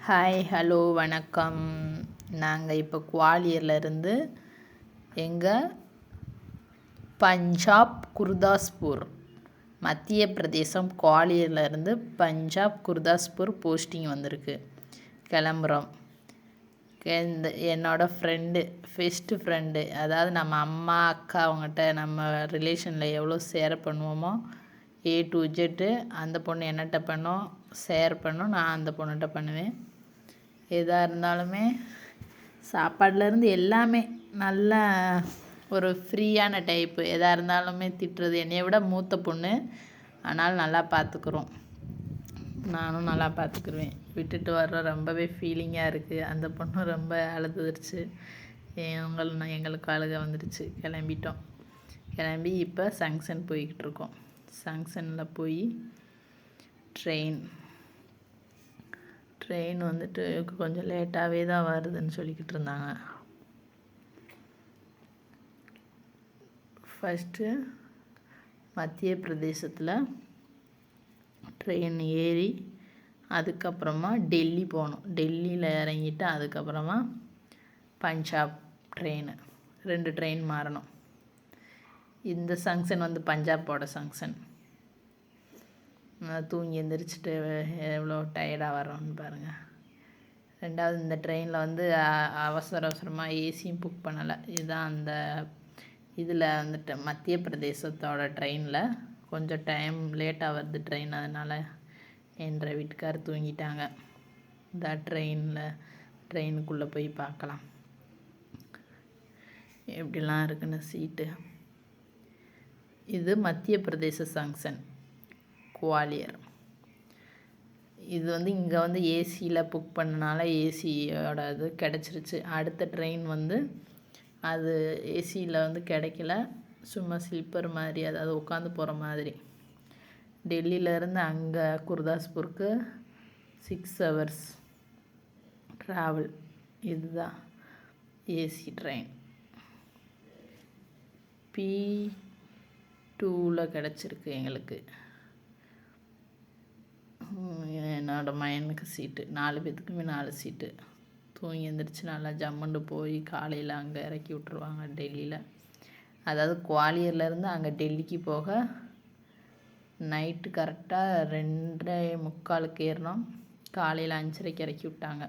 Hi, hello, வணக்கம். நாங்கள் இப்போ குவாலியர்லேருந்து எங்கள் பஞ்சாப் குர்தாஸ்பூர் மத்திய பிரதேசம் குவாலியர்லேருந்து பஞ்சாப் குர்தாஸ்பூர் போஸ்டிங் வந்திருக்கு. கிளம்புறோம். என்னோடய ஃபஸ்ட்டு ஃப்ரெண்டு, அதாவது நம்ம அம்மா அக்கா அவங்ககிட்ட நம்ம ரிலேஷனில் எவ்வளோ ஷேர் பண்ணுவோமோ A to Z அந்த பொண்ணு என்னட்ட பண்ணும், ஷேர் பண்ணும், நான் அந்த பொண்ணுகிட்ட பண்ணுவேன். எதாக இருந்தாலுமே சாப்பாடுலேருந்து எல்லாமே நல்ல ஒரு ஃப்ரீயான டைப்பு. எதாக இருந்தாலுமே திட்டுறது. என்னைய விட மூத்த பொண்ணு, ஆனால் நல்லா பார்த்துக்குறோம். நானும் நல்லா பார்த்துக்குருவேன். விட்டுட்டு வர்ற ரொம்பவே ஃபீலிங்காக இருக்குது. அந்த பொண்ணு ரொம்ப அழுதுருச்சு. எங்களுக்கு அழுக வந்துடுச்சு. கிளம்பி இப்போ ஜங்ஷன் போய்கிட்டு இருக்கோம். ஜங்ஷனில் போய் ட்ரெயின் வந்துட்டு கொஞ்சம் லேட்டாகவே தான் வருதுன்னு சொல்லிக்கிட்டு இருந்தாங்க. ஃபஸ்ட்டு மத்திய பிரதேசத்தில் ட்ரெயின் ஏறி அதுக்கப்புறமா டெல்லி போகணும். டெல்லியில் இறங்கிட்டு அதுக்கப்புறமா பஞ்சாப் ட்ரெயின் 2 ட்ரெயின் மாறணும். இந்த ஜங்ஷன் வந்து பஞ்சாப்போட ஜங்ஷன். தூங்கி எந்திரிச்சிட்டு எவ்வளோ டயர்டாக வரோன்னு பாருங்கள். 2வது இந்த ட்ரெயினில் வந்து அவசரமாக ஏசியும் புக் பண்ணலை. இதுதான் அந்த இதில் வந்துட்டு மத்திய பிரதேசத்தோட ட்ரெயினில் கொஞ்சம் டைம் லேட்டாக வருது ட்ரெயின். அதனால் என்ற வீட்டுக்கார் தூங்கிட்டாங்க. இந்த ட்ரெயினுக்குள்ளே போய் பார்க்கலாம் எப்படிலாம் இருக்குன்னு சீட்டு. இது மத்திய பிரதேச ஜங்ஷன் குவாலியர். இது வந்து இங்கே வந்து ஏசியில் புக் பண்ணனால ஏசியோட இது கிடச்சிருச்சு. அடுத்த ட்ரெயின் வந்து அது ஏசியில் வந்து கிடைக்கல. சும்மா ஸ்லீப்பர் மாதிரி, அதாவது உட்காந்து போகிற மாதிரி. டெல்லியிலேருந்து அங்கே குர்தாஸ்பூருக்கு 6 hours ட்ராவல். இதுதான் ஏசி ட்ரெயின். P2ல் கிடச்சிருக்கு எங்களுக்கு. என்னோடய மயனுக்கு சீட்டு. 4 பேத்துக்குமே 4 சீட்டு. தூங்கி எழுந்திரிச்சு நல்லா ஜம்முண்டு போய் காலையில் அங்கே இறக்கி விட்ருவாங்க டெல்லியில். அதாவது குவாலியர்லேருந்து அங்கே டெல்லிக்கு போக நைட்டு கரெக்டாக 2:45 ஏறினோம். காலையில் 5:30 இறக்கி விட்டாங்க.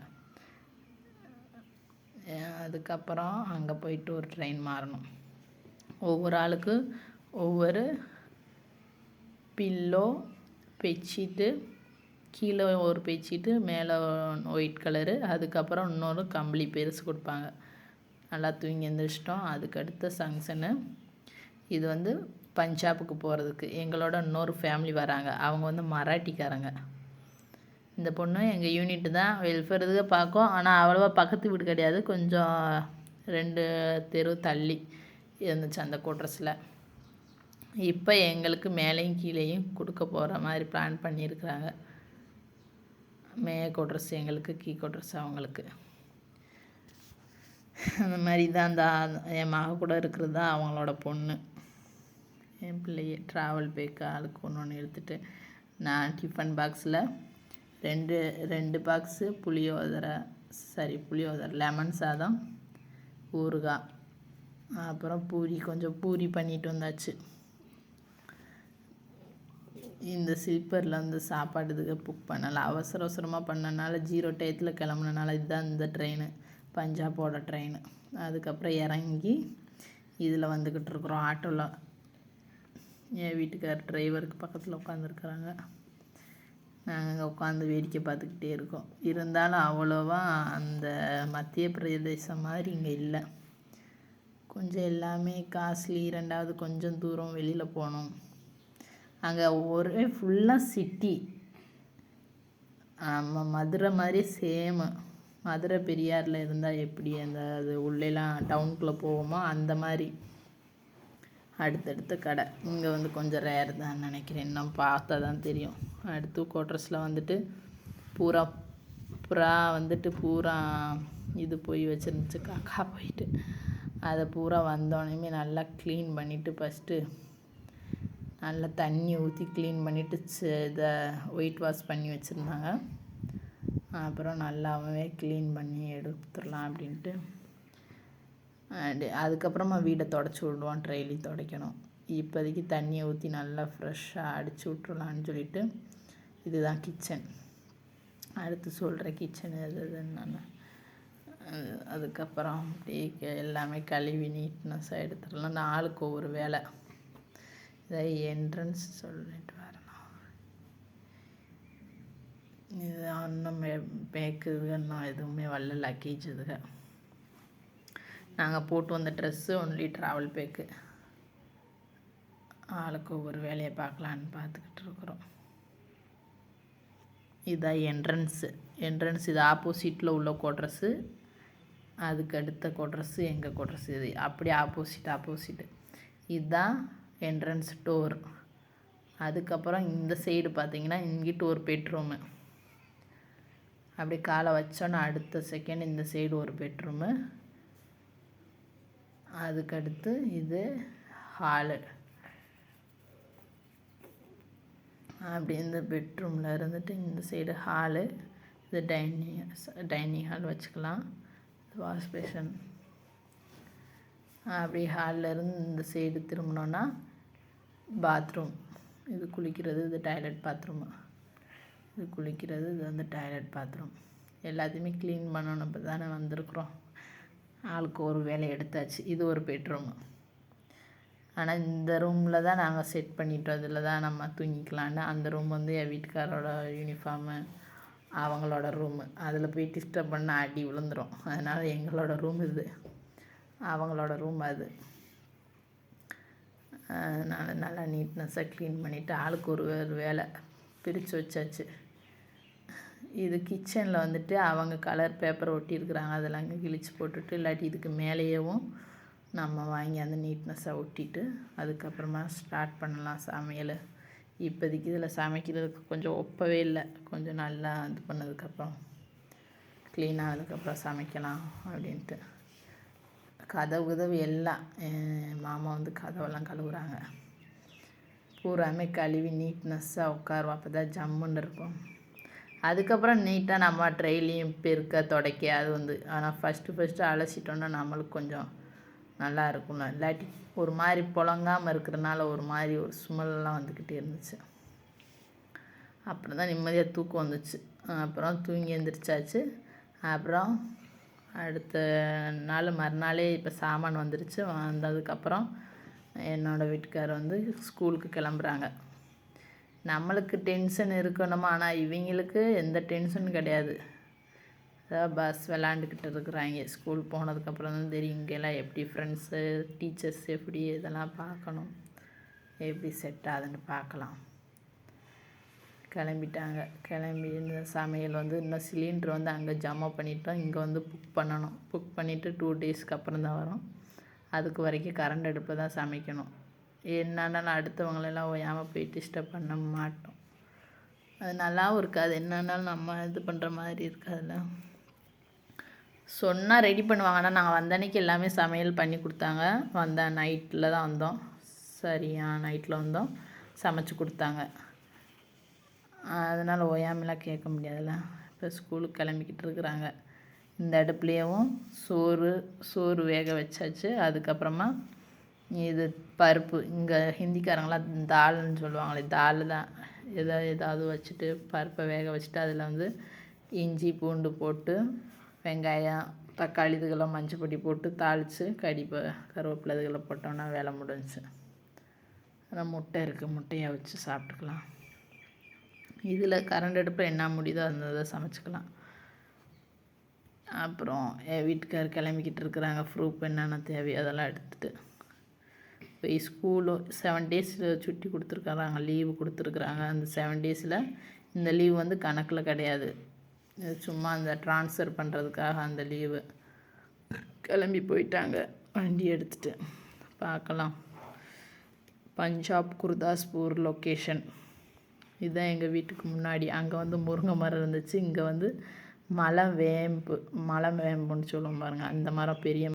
அதுக்கப்புறம் அங்கே போயிட்டு ஒரு ட்ரெயின் மாறணும். ஒவ்வொரு ஆளுக்கு ஒவ்வொரு பில்லோ, பெட்ஷீட்டு, கீழே ஒரு பெட்ஷீட்டு, மேலே ஒயிட் கலரு, அதுக்கப்புறம் இன்னொரு கம்பளி பெருசு கொடுப்பாங்க. நல்லா தூங்கி எழுந்திரிச்சிட்டோம். அதுக்கு அடுத்த ஜங்ஷனு இது வந்து பஞ்சாபுக்கு போகிறதுக்கு. எங்களோட இன்னொரு ஃபேமிலி வராங்க. அவங்க வந்து மராட்டிக்காரங்க. இந்த பொண்ணு எங்கள் யூனிட்டு தான். வெல்ஃபேர் இதுக்கு பார்க்கும். ஆனால் அவ்வளோவா பக்கத்து வீடு கிடையாது. கொஞ்சம் 2 தெரு தள்ளி இருந்துச்சு அந்த கோட்ரஸில். இப்போ எங்களுக்கு மேலேயும் கீழேயும் கொடுக்க போகிற மாதிரி பிளான் பண்ணியிருக்கிறாங்க. கோட்ரஸ் எங்களுக்கு, கோட்ரஸ் அவங்களுக்கு. அந்த மாதிரி தான் என் மக கூட இருக்கிறது தான் அவங்களோட பொண்ணு. என் பிள்ளைய ட்ராவல் பேக்கு ஆளுக்கு ஒன்று எடுத்துகிட்டு நான் டிஃபன் பாக்ஸில் 2 பாக்ஸு புளியோதரை, லெமன் சாதம், ஊறுகாய், அப்புறம் கொஞ்சம் பூரி பண்ணிட்டு வந்தாச்சு. இந்த ஸ்லீப்பரில் வந்து சாப்பாடு இதுக்கு புக் பண்ணலை. அவசரமாக பண்ணனால 0 டயத்தில் கிளம்புனனால இதுதான் இந்த ட்ரெயின், பஞ்சாபோட ட்ரெயின். அதுக்கப்புறம் இறங்கி இதில் வந்துக்கிட்டு இருக்கிறோம் ஆட்டோவில். என் வீட்டுக்கார் டிரைவருக்கு பக்கத்தில் உட்காந்துருக்குறாங்க. நாங்கள் உட்காந்து வேடிக்கை பார்த்துக்கிட்டே இருக்கோம். இருந்தாலும் அவ்வளோவா அந்த மத்திய பிரதேசம் மாதிரி இங்கே இல்லை. கொஞ்சம் எல்லாமே காஸ்ட்லி. 2வது கொஞ்சம் தூரம் வெளியில் போகணும். அங்கே ஒரே ஃபுல்லாக சிட்டி. நம்ம மதுரை மாதிரி சேமு. மதுரை பெரியாரில் இருந்தால் எப்படி அது உள்ளேலாம் டவுனுக்குள்ளே போவோமோ அந்த மாதிரி அடுத்தடுத்த கடை. இங்கே வந்து கொஞ்சம் ரேர் தான் நினைக்கிறேன். இன்னும் பார்த்தா தான் தெரியும். அடுத்து கோட்ரஸில் வந்துட்டு புறா வந்துட்டு இது போய் வச்சுருந்துச்சு, காக்கா போயிட்டு. அதை பூரா வந்தோடனே நல்லா க்ளீன் பண்ணிவிட்டு ஃபஸ்ட்டு நல்லா தண்ணி ஊற்றி க்ளீன் பண்ணிவிட்டு இதை ஒயிட் வாஷ் பண்ணி வச்சுருந்தாங்க. அப்புறம் நல்லாவே க்ளீன் பண்ணி எடுத்துடலாம் அப்படின்ட்டு. அதுக்கப்புறமா வீடை தொடச்சி விடுவோம். ட்ரெயிலி துடைக்கணும். இப்போதைக்கு தண்ணியை ஊற்றி நல்லா ஃப்ரெஷ்ஷாக அடித்து விட்றலான்னு சொல்லிட்டு. இதுதான் கிச்சன். அடுத்து சொல்கிறேன் கிச்சன் எதுன்னு நான். அதுக்கப்புறம் அப்படியே எல்லாமே கழுவி நீட்னஸாக எடுத்துடலாம். ஆளுக்கு ஒவ்வொரு வேலை. இதை என்ட்ரன்ஸ் சொல்லிட்டு வரணும். இது இன்னும் பேக்குதுங்க, இன்னும் எதுவுமே வரல. லக்கேஜ் இதுங்க நாங்கள் போட்டு வந்த ட்ரெஸ்ஸு ஒன்லி ட்ராவல் பேக்கு. ஆளுக்கு ஒவ்வொரு வேலையை பார்க்கலான்னு பார்த்துக்கிட்டு இருக்கிறோம். இதுதான் என்ட்ரன்ஸு இது ஆப்போசிட்டில் உள்ள கோட்ரஸு. அதுக்கு அடுத்த கோட்ரஸு எங்கள் கோட்ரஸு. இது அப்படியே ஆப்போசிட்டு. இதுதான் என்ட்ரன்ஸ் டோர். அதுக்கப்புறம் இந்த சைடு பார்த்திங்கன்னா இங்கிட்டு ஒரு பெட்ரூமு. அப்படி காலை வச்சோன்னா அடுத்த செகண்ட் இந்த சைடு ஒரு பெட்ரூமு. அதுக்கடுத்து இது ஹாலு. அப்படி இந்த பெட்ரூமில் இருந்துட்டு இந்த சைடு ஹாலு. இது டைனிங் ஹால் வச்சுக்கலாம். Wash basin. அப்படி ஹாலில் இருந்து இந்த சைடு திரும்பினோன்னா பாத்ரூம். இது குளிக்கிறது. இது டாய்லெட் பாத்ரூமு. இது குளிக்கிறது. இது வந்து டாய்லெட் பாத்ரூம். எல்லாத்தையுமே க்ளீன் பண்ணணும். இப்போ தானே வந்திருக்குறோம். ஆளுக்கு ஒரு வேலை எடுத்தாச்சு. இது ஒரு பெட்ரூமு. ஆனால் இந்த ரூமில் தான் நாங்கள் செட் பண்ணிட்டோம். இதில் தான் நம்ம தூங்கிக்கலான்னு. அந்த ரூம் வந்து என் வீட்டுக்காரோட யூனிஃபார்மு, அவங்களோட ரூமு. அதில் போய் டிஸ்டர்ப் பண்ண அடி விழுந்துடும். அதனால் எங்களோட ரூம் இது, அவங்களோட ரூம் அது. அதனால் நல்லா நீட்னஸாக க்ளீன் பண்ணிவிட்டு ஆளுக்கு ஒரு வேலை பிரித்து வச்சாச்சு. இது கிச்சனில் வந்துட்டு அவங்க கலர் பேப்பர் ஒட்டியிருக்கிறாங்க. அதெல்லாம் அங்கே கிழிச்சு போட்டுட்டு, இல்லாட்டி இதுக்கு மேலேயேவும் நம்ம வாங்கி அந்த நீட்னஸாக ஒட்டிட்டு அதுக்கப்புறமா ஸ்டார்ட் பண்ணலாம் சமையல். இப்போதைக்கு இதில் சமைக்கிறதுக்கு கொஞ்சம் ஒப்பவே இல்லை. கொஞ்சம் நல்லா இது பண்ணதுக்கப்புறம் க்ளீன் ஆனதுக்கப்புறம் சமைக்கலாம் அப்படின்ட்டு. கதவு எல்லாம் மாமா வந்து கதவெல்லாம் கழுவுறாங்க. பூராமே கழுவி நீட்னஸ்ஸாக உட்காருவோம். அப்போ தான் ஜம்முன்னு இருக்கும். அதுக்கப்புறம் நீட்டாக நம்ம ட்ரெயிலையும் பெருக்க துடைக்க அது வந்து. ஆனால் ஃபஸ்ட்டு அலசிட்டோன்னா நம்மளுக்கு கொஞ்சம் நல்லா இருக்கணும். இல்லாட்டி ஒரு மாதிரி புழங்காமல் இருக்கிறனால ஒரு மாதிரி ஒரு ஸ்மெல்லாம் வந்துக்கிட்டே இருந்துச்சு. அப்புறம் தான் நிம்மதியாக தூக்கம் வந்துச்சு. அப்புறம் தூங்கி எழுந்திரிச்சாச்சு. அப்புறம் அடுத்த நாள் மறுநாளே இப்போ சாமான் வந்துருச்சு. வந்ததுக்கப்புறம் என்னோடய வீட்டுக்காரர் வந்து ஸ்கூலுக்கு கிளம்புறாங்க. நம்மளுக்கு டென்ஷன் இருக்கணுமா, ஆனால் இவங்களுக்கு எந்த டென்ஷனும் கிடையாது. அதாவது பஸ் விளாண்டுக்கிட்டு இருக்கிறாங்க. ஸ்கூல் போனதுக்கப்புறம் தான் தெரியும் இங்கெல்லாம் எப்படி ஃப்ரெண்ட்ஸு, டீச்சர்ஸ் எப்படி இதெல்லாம் பார்க்கணும், எப்படி செட் ஆகுதுன்னு பார்க்கலாம். கிளம்பிட்டாங்க. கிளம்பி இந்த சமையல் வந்து இன்னும் சிலிண்டர் வந்து அங்கே ஜமா பண்ணிட்டோம். இங்கே வந்து புக் பண்ணணும். புக் பண்ணிவிட்டு 2 டேஸ்க்கு அப்புறம் தான் வரும். அதுக்கு வரைக்கும் கரண்ட் அடுப்பில் தான் சமைக்கணும். என்னென்னா அடுத்தவங்களெல்லாம் ஓயாமல் போய் டிஸ்டர்ப் பண்ண மாட்டோம். அது நல்லாவும் இருக்காது. என்னன்னாலும் நம்ம இது பண்ணுற மாதிரி இருக்காதுல்ல. சொன்னால் ரெடி பண்ணுவாங்க. ஆனால் நாங்கள் வந்த அன்றைக்கி எல்லாமே சமையல் பண்ணி கொடுத்தாங்க. நைட்டில் தான் வந்தோம். சரியா நைட்டில் வந்தோம், சமைச்சு கொடுத்தாங்க. அதனால் ஓயாமலாம் கேட்க முடியாதுல்ல. இப்போ ஸ்கூலுக்கு கிளம்பிக்கிட்டு இருக்கிறாங்க. இந்த அடுப்புலேயும் சோறு வேக வச்சாச்சு. அதுக்கப்புறமா இது பருப்பு. இங்கே ஹிந்திக்காரங்களாம் தால்னு சொல்லுவாங்களே, தால் தான். ஏதாவது வச்சுட்டு பருப்பை வேக வச்சுட்டு அதில் வந்து இஞ்சி பூண்டு போட்டு வெங்காயம் தக்காளி இதுக்கெல்லாம் மஞ்சள் பொடி போட்டு தாளித்து கருவேப்பிலை இதுகளை போட்டோன்னா வேலை முடிஞ்சிச்சு. அதான் முட்டை இருக்குது, முட்டையை வச்சு சாப்பிட்டுக்கலாம். இதில் கரண்ட் அடுப்பில் என்ன முடியுதோ அந்த இதை சமைச்சிக்கலாம். அப்புறம் என் வீட்டுக்கார் கிளம்பிக்கிட்டு இருக்கிறாங்க. ப்ரூஃப் என்னென்ன தேவையோ அதெல்லாம் எடுத்துகிட்டு போய் ஸ்கூலு 7 டேஸ் சுட்டி கொடுத்துருக்குறாங்க, லீவு கொடுத்துருக்குறாங்க. அந்த 7 டேஸில் இந்த லீவு வந்து கணக்கில் கிடையாது. சும்மா அந்த ட்ரான்ஸ்ஃபர் பண்ணுறதுக்காக அந்த லீவு. கிளம்பி போயிட்டாங்க வண்டி எடுத்துகிட்டு. பார்க்கலாம். பஞ்சாப் குர்தாஸ்பூர் லொக்கேஷன். இதுதான் எங்கள் வீட்டுக்கு முன்னாடி. அங்கே வந்து முருங்கை மரம் இருந்துச்சு. இங்கே வந்து மலை வேம்புன்னு சொல்லுவோம் பாருங்கள், அந்த மரம் பெரிய